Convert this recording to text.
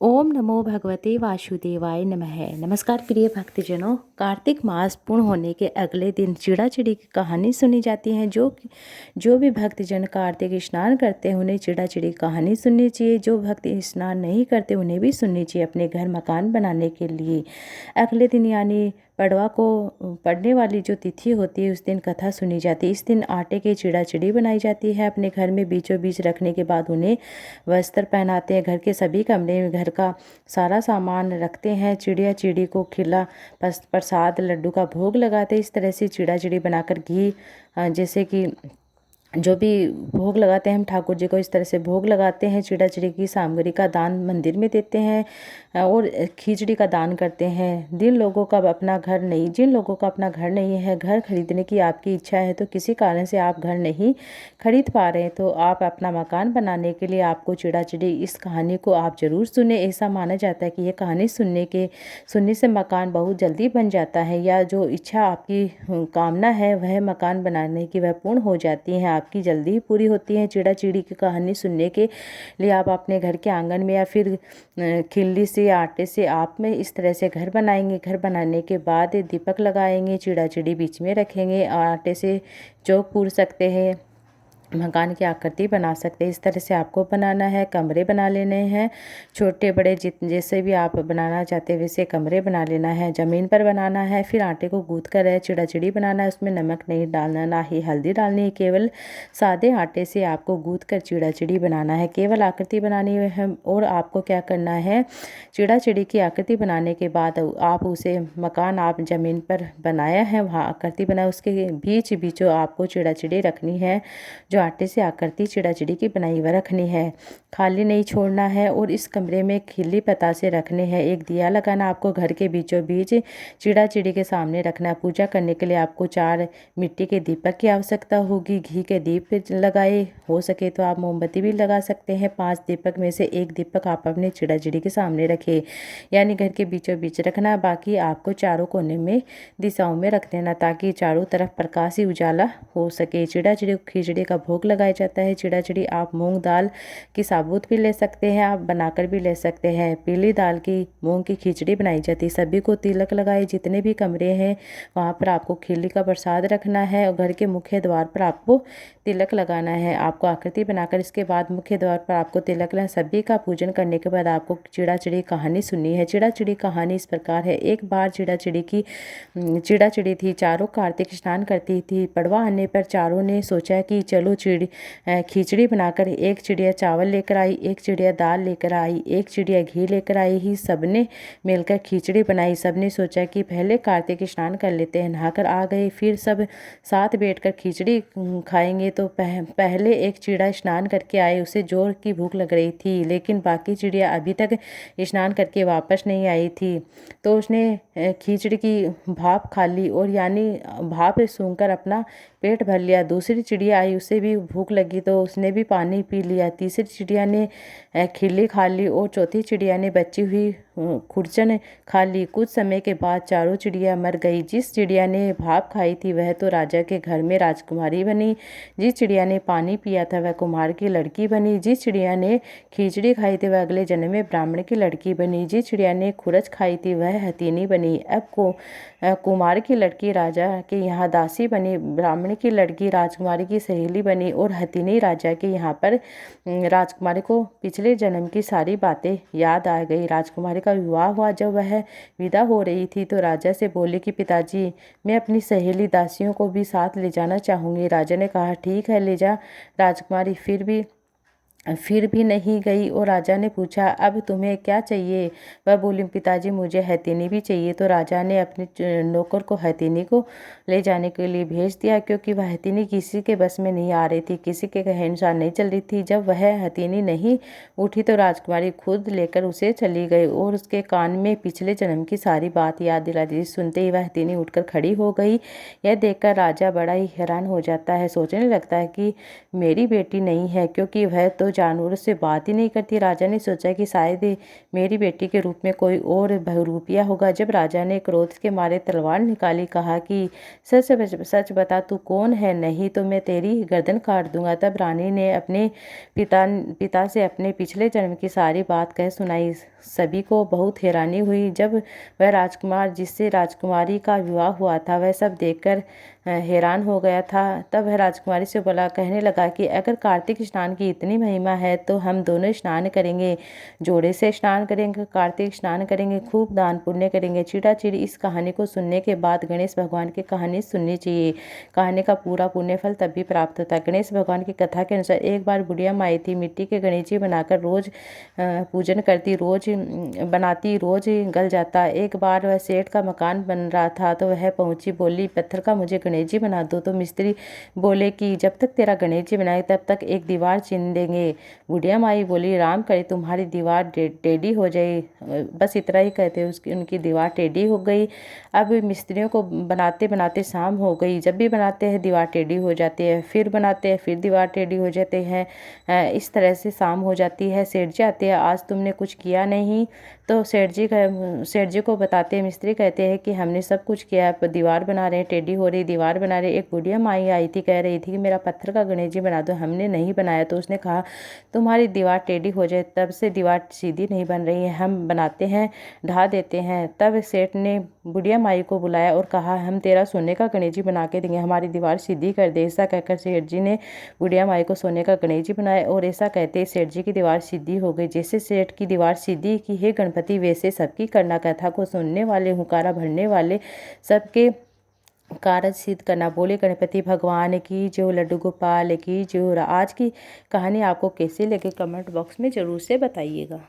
ओम नमो भगवते वासुदेवाय नमः। नमस्कार प्रिय भक्तजनों, कार्तिक मास पूर्ण होने के अगले दिन चिड़ा चिड़ी की कहानी सुनी जाती है। जो भी भक्तजन कार्तिक स्नान करते हैं उन्हें चिड़ा चिड़ी कहानी सुननी चाहिए। जो भक्त स्नान नहीं करते उन्हें भी सुननी चाहिए अपने घर मकान बनाने के लिए। अगले दिन यानी पड़वा को पड़ने वाली जो तिथि होती है उस दिन कथा सुनी जाती है। इस दिन आटे की चिड़ा चिड़ी बनाई जाती है। अपने घर में बीचों बीच रखने के बाद उन्हें वस्त्र पहनाते हैं। घर के सभी कमरे में घर का सारा सामान रखते हैं। चिड़िया चिड़ी को खिला प्रसाद लड्डू का भोग लगाते हैं। इस तरह से चिड़ा चिड़ी बनाकर घी जैसे कि जो भी भोग लगाते हैं हम ठाकुर जी को, इस तरह से भोग लगाते हैं। चिड़ा चिड़ी की सामग्री का दान मंदिर में देते हैं और खिचड़ी का दान करते हैं। जिन लोगों का अपना घर नहीं है, घर खरीदने की आपकी इच्छा है तो किसी कारण से आप घर नहीं खरीद पा रहे हैं तो आप अपना मकान बनाने के लिए आपको चिड़ा चिड़ी इस कहानी को आप ज़रूर सुने। ऐसा माना जाता है कि ये कहानी सुनने से मकान बहुत जल्दी बन जाता है, या जो इच्छा आपकी कामना है वह मकान बनाने की वह पूर्ण हो जाती है, आपकी जल्दी ही पूरी होती है। चिड़ा चिड़ी की कहानी सुनने के लिए आप अपने घर के आंगन में या फिर खिल्ली से या आटे से आप में इस तरह से घर बनाएंगे। घर बनाने के बाद दीपक लगाएंगे, चिड़ा चिड़ी बीच में रखेंगे और आटे से चौक पूर सकते हैं, मकान की आकृति बना सकते हैं। इस तरह से आपको बनाना है। कमरे बना लेने हैं, छोटे बड़े जैसे भी आप बनाना चाहते हैं वैसे कमरे बना लेना है। ज़मीन पर बनाना है। फिर आटे को गूँथ कर चिड़ा चिड़ी बनाना है। उसमें नमक नहीं डालना, ना ही हल्दी डालनी है। केवल सादे आटे से आपको गूँथ कर चिड़ा चिड़ी बनाना है। केवल आकृति बनानी है। और आपको क्या करना है, चिड़ा चिड़ी की आकृति बनाने के बाद आप उसे मकान आप ज़मीन पर बनाया है वहाँ आकृति बनाए, उसके बीचों आपको चिड़ा चिड़ी रखनी है। जो आटे से आकृति चिड़ा चिड़ी की बनाई हुई रखनी है, खाली नहीं छोड़ना है। और इस कमरे में खिल्ली पतासे रखने हैं। एक दिया लगाना आपको घर के बीचों बीच चिड़ा चिड़ी के सामने रखना। पूजा करने के लिए आपको 4 मिट्टी के दीपक की आवश्यकता होगी। घी के दीप लगाए, हो सके तो आप मोमबत्ती भी लगा सकते हैं। 5 दीपक में से एक दीपक आप अपने चिड़ा चिड़ी के सामने रखें, यानी घर के बीचों बीच रखना। बाकी आपको चारों कोने में दिशाओं में रख देना ताकि चारों तरफ प्रकाश ही उजाला हो सके। चिड़ा चिड़ी को खिचड़ी का भोग लगाया जाता है। चिड़ा चिड़ी आप मूंग दाल की साबुत भी ले सकते हैं, आप बनाकर भी ले सकते हैं। पीली दाल की मूंग की खिचड़ी बनाई जाती है। सभी को तिलक लगाए, जितने भी कमरे हैं वहाँ पर आपको खिल्ली का प्रसाद रखना है और घर के मुख्य द्वार पर आपको तिलक लगाना है। आपको आकृति बनाकर इसके बाद मुख्य द्वार पर आपको तिलक लगाना। सभी का पूजन करने के बाद आपको चिड़ा चिड़ी कहानी सुननी है। चिड़ा चिड़ी कहानी इस प्रकार है। एक बार चिड़ा चिड़ी थी, चारों कार्तिक स्नान करती थी। पड़वा आने पर चारों ने सोचा कि चलो खिचड़ी बनाकर, एक चिड़िया चावल लेकर आई, एक चिड़िया दाल लेकर आई, एक चिड़िया घी लेकर आई। ही सबने मिलकर खिचड़ी बनाई। सबने सोचा कि पहले कार्तिक स्नान कर लेते हैं, नहाकर आ गए, फिर सब साथ बैठकर खिचड़ी खाएंगे। तो पहले एक चिड़ा स्नान करके आए, उसे जोर की भूख लग रही थी, लेकिन बाकी चिड़िया अभी तक स्नान करके वापस नहीं आई थी। तो उसने खिचड़ी की भाप खा ली और यानी भाप सूंघकर अपना पेट भर लिया। दूसरी चिड़िया आई, उसे भी भूख लगी तो उसने भी पानी पी लिया। तीसरी चिड़िया ने खिल्ली खा ली और चौथी चिड़िया ने बची हुई खुरचन खा ली। कुछ समय के बाद चारों चिड़िया मर गई। जिस चिड़िया ने भाप खाई थी वह तो राजा के घर में राजकुमारी बनी। जिस चिड़िया ने पानी पिया था वह कुम्हार की लड़की बनी। जिस चिड़िया ने खिचड़ी खाई थी वह अगले जन्म में ब्राह्मण की लड़की बनी। जिस चिड़िया ने खुरच खाई थी वह हथिनी बनी। अब कुमार की लड़की राजा के यहाँ दासी बनी, ब्राह्मण की लड़की राजकुमारी की सहेली बनी और हथिनी राजा के यहाँ पर राजकुमारी को पिछले जन्म की सारी बातें याद आ गई। राजकुमारी का विवाह हुआ। जब वह विदा हो रही थी तो राजा से बोली कि पिताजी, मैं अपनी सहेली दासियों को भी साथ ले जाना चाहूँगी। राजा ने कहा ठीक है, ले जा। राजकुमारी फिर भी नहीं गई और राजा ने पूछा अब तुम्हें क्या चाहिए। वह बोली पिताजी मुझे हथिनी भी चाहिए। तो राजा ने अपने नौकर को हथिनी को ले जाने के लिए भेज दिया, क्योंकि वह हथिनी किसी के बस में नहीं आ रही थी, किसी के कहे अनुसार नहीं चल रही थी। जब वह हथिनी नहीं उठी तो राजकुमारी खुद लेकर उसे चली गई और उसके कान में पिछले जन्म की सारी बात याद दिला दी। सुनते ही वह हथिनी उठकर खड़ी हो गई। यह देखकर राजा बड़ा ही हैरान हो जाता है, सोचने लगता है कि मेरी बेटी नहीं है, क्योंकि वह तो जानवरों से बात ही नहीं करती। राजा ने सोचा कि शायद मेरी बेटी के रूप में कोई और बहुरूपिया होगा। जब राजा ने क्रोध के मारे तलवार निकाली, कहा कि सच बता, तू कौन है, नहीं तो मैं तेरी गर्दन काट दूंगा। तब रानी ने अपने पिता से अपने पिछले जन्म की सारी बात कह सुनाई। सभी को बहुत हैरानी हुई जब वह राजकुमार जिससे राजकुमारी का विवाह हुआ था वह सब देखकर हैरान हो गया था। तब वह राजकुमारी से कहने लगा कि अगर कार्तिक स्नान की इतनी महिमा है तो हम दोनों स्नान करेंगे, जोड़े से स्नान करेंगे, कार्तिक स्नान करेंगे, खूब दान पुण्य करेंगे। चिड़ी इस कहानी को सुनने के बाद गणेश भगवान की कहानी सुननी चाहिए। कहानी का पूरा पुण्य फल तभी प्राप्त होता है। गणेश भगवान की कथा के अनुसार एक बार बुढ़िया माई थी। मिट्टी के गणेश जी बनाकर रोज पूजन करती, रोज बनाती, रोज गल जाता। एक बार वह सेठ का मकान बन रहा था तो वह पहुंची, बोली पत्थर का मुझे गणेश जी बना दो। तो मिस्त्री बोले कि जब तक तेरा गणेश जी बनाए तब तक एक दीवार चीन देंगे। बुढ़िया माई बोली राम करे तुम्हारी दीवार टेढ़ी हो जाए। बस इतना ही कहते उनकी दीवार टेढ़ी हो गई। अब मिस्त्रियों को बनाते बनाते शाम हो गई। जब भी बनाते हैं दीवार टेढ़ी हो जाती है, फिर बनाते हैं फिर दीवार टेढ़ी हो जाते हैं। इस तरह से शाम हो जाती है। सेठ जी आते हैं, आज तुमने कुछ किया नहीं। तो सेठ जी को बताते हैं, मिस्त्री कहते हैं कि हमने सब कुछ किया, दीवार बना रहे हैं, टेढ़ी हो रही दीवार बना रहे। एक बुढ़िया माई आई थी, कह रही थी कि मेरा पत्थर का गणेश जी बना दो। हमने नहीं बनाया। तो उसने कहा तुम्हारी दीवार टेढ़ी हो जाए तब से दीवार सीधी नहीं बन रही है, हम बनाते हैं, ढा देते हैं। तब सेठ ने बुढ़िया माई को बुलाया और कहा हम तेरा सोने का गणेश जी बना के देंगे, हमारी दीवार सीधी कर दे। ऐसा कहकर सेठ जी ने बुढ़िया माई को सोने का गणेश जी बनाया और ऐसा कहते सेठ जी की दीवार सीधी हो गई। जैसे सेठ की दीवार सीधी की है गणपति, वैसे सबकी करना, कथा को सुनने वाले, हुंकारा भरने वाले सबके कारज सिद्ध करना। बोले गणपति भगवान की जो, लड्डू गोपाल की जो। आज की कहानी आपको कैसी लगी कमेंट बॉक्स में ज़रूर से बताइएगा।